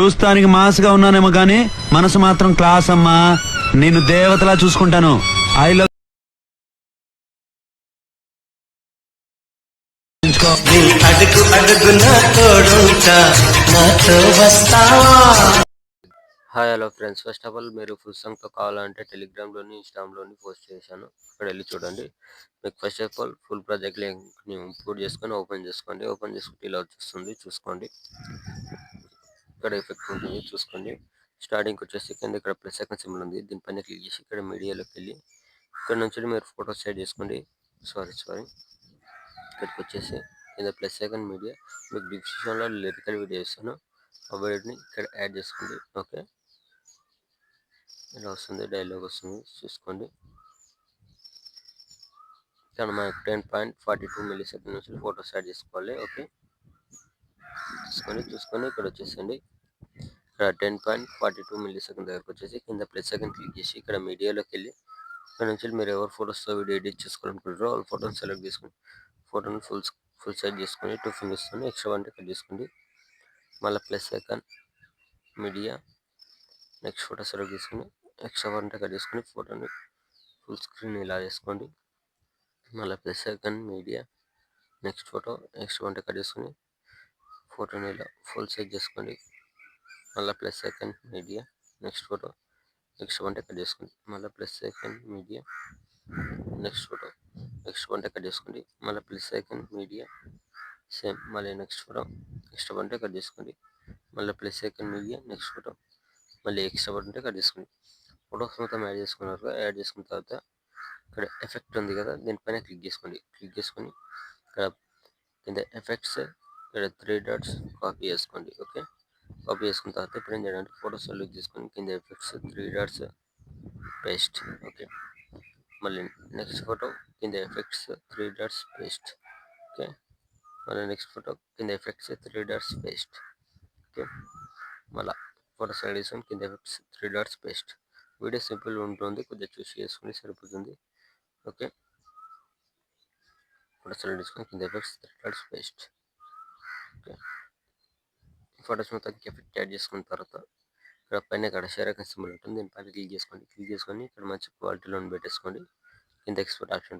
చూస్తానికి మాస్గా ఉన్నానేమో గానీ మనసు మాత్రం క్లాస్ అమ్మా. నేను దేవతలా చూసుకుంటాను. I love. అడుగు అడుగు నా తోడుంటా, నాతో వస్తావా? Hi hello friends, first of all మీరు ఫుల్ సాంగ్తో కావాలంటే టెలిగ్రామ్లోని ఇన్స్టాగ్రామ్లోని పోస్ట్ చేశాను, అక్కడ వెళ్ళి చూడండి. మీకు first of all full project లింక్ని ఇంపోర్ట్ చేసుకొని ఓపెన్ చేసుకోండి. ఓపెన్ చేసుకుంటే ఇలా వచ్చేస్తుంది, చూసుకోండి. ఇక్కడ ఎఫెక్ట్ ఉంటుంది, చూసుకోండి. స్టార్టింగ్కి వచ్చేసి కింద ఇక్కడ ప్లస్ సెకండ్ సింబల్ ఉంది, దీనిపైన క్లిక్ చేసి ఇక్కడ మీడియాలోకి వెళ్ళి ఇక్కడ నుంచి మీరు ఫోటో సెట్ చేసుకోండి. సారీ ఇక్కడికి వచ్చేసి కింద ప్లస్ సెకండ్ మీడియా, మీకు డిస్క్రిప్షన్లో లిరికల్ వీడియో ఇస్తాను, ఆ వీడియోని ఇక్కడ యాడ్ చేసుకోండి. ఓకే, ఇలా వస్తుంది, డైలాగ్ వస్తుంది, చూసుకోండి. ఇక్కడ మనకు 10.42 మిల్లీ సెకండ్ నుంచి ఫోటోస్ యాడ్ చేసుకోవాలి. ఓకే, చూసుకొని ఇక్కడ వచ్చేసండి. ఇక్కడ 10.42 మిల్లీ సెకండ్ దగ్గరకు వచ్చేసి కింద ప్లస్ సెకండ్ క్లిక్ చేసి ఇక్కడ మీడియాలోకి వెళ్ళి ఇక్కడ నుంచి మీరు ఎవరు ఫోటోస్తో వీడియో ఎడిట్ చేసుకోవాలనుకుంటారో వాళ్ళ ఫోటోని సెలెక్ట్ చేసుకోండి. ఫోటోని ఫుల్ సైజ్ చేసుకొని 2 ఫింగర్స్తో ఎక్స్ట్రా అంటే కట్ చేసుకోండి. మళ్ళీ plus second media, next photo select చేసుకొని ఎక్స్ట్రా అంటే కట్ చేసుకొని ఫోటోని ఫుల్ స్క్రీన్ ఇలా చేసుకోండి. మళ్ళీ plus second media, next photo extra అంటే కట్ చేసుకొని ఫోటోని ఇలా ఫుల్ సైజ్ చేసుకోండి. మళ్ళీ plus second media, next photo extra అంటే కట్ చేసుకోండి. మళ్ళీ plus second media, next photo extra అంటే కట్ చేసుకోండి. మళ్ళీ ప్లస్ సెకండ్ మీడియా, సేమ్ మళ్ళీ నెక్స్ట్ ఫోటో ఎక్స్ట్రా అంటే కట్ చేసుకోండి. మళ్ళీ plus second media, next photo మళ్ళీ ఎక్స్ట్రా అంటే కట్ చేసుకోండి. ఫోటోస్ మొత్తం యాడ్ చేసుకున్నారు. యాడ్ చేసుకున్న తర్వాత ఇక్కడ ఎఫెక్ట్ ఉంది కదా, దీనిపైన క్లిక్ చేసుకోండి. క్లిక్ చేసుకొని ఇక్కడ కింద ఎఫెక్ట్స్ ఇక్కడ 3 డాట్స్ కాపీ చేసుకోండి. ఓకే, కాపీ చేసుకున్న తర్వాత ఇప్పుడు ఏం చేయాలంటే ఫోటోస్ సెలెక్ట్ చేసుకొని కింద ఎఫెక్ట్స్ 3 డాట్స్ పేస్ట్. ఓకే, మళ్ళీ నెక్స్ట్ ఫోటో కింద ఎఫెక్ట్స్ 3 డాట్స్ పేస్ట్. ఓకే, మళ్ళీ నెక్స్ట్ ఫోటో కింద ఎఫెక్ట్స్ 3 డాట్స్ పేస్ట్. ఓకే, మళ్ళీ ఫోటో సెలెక్ట్ చేసుకొని కింద effects 3 dots paste. Video simple ఉంటుంది, కొద్దిగా చూసి చేసుకుని సరిపోతుంది. ఓకే, ఫోటో సెలెక్ట్ చేసుకొని కింద effects 3 dots paste. Okay, photos మొత్తం ఎఫెక్ట్ యాడ్ చేసుకున్న తర్వాత ఇక్కడ పైన ఇక్కడ షేర్ ఐకాన్ సింబల్ ఉంటుంది, దీనిపైన క్లిక్ చేసుకోండి. క్లిక్ చేసుకొని ఇక్కడ మంచి క్వాలిటీలో పెట్టేసుకోండి. కింద ఎక్స్పోర్ట్ ఆప్షన్ ఉంటుంది.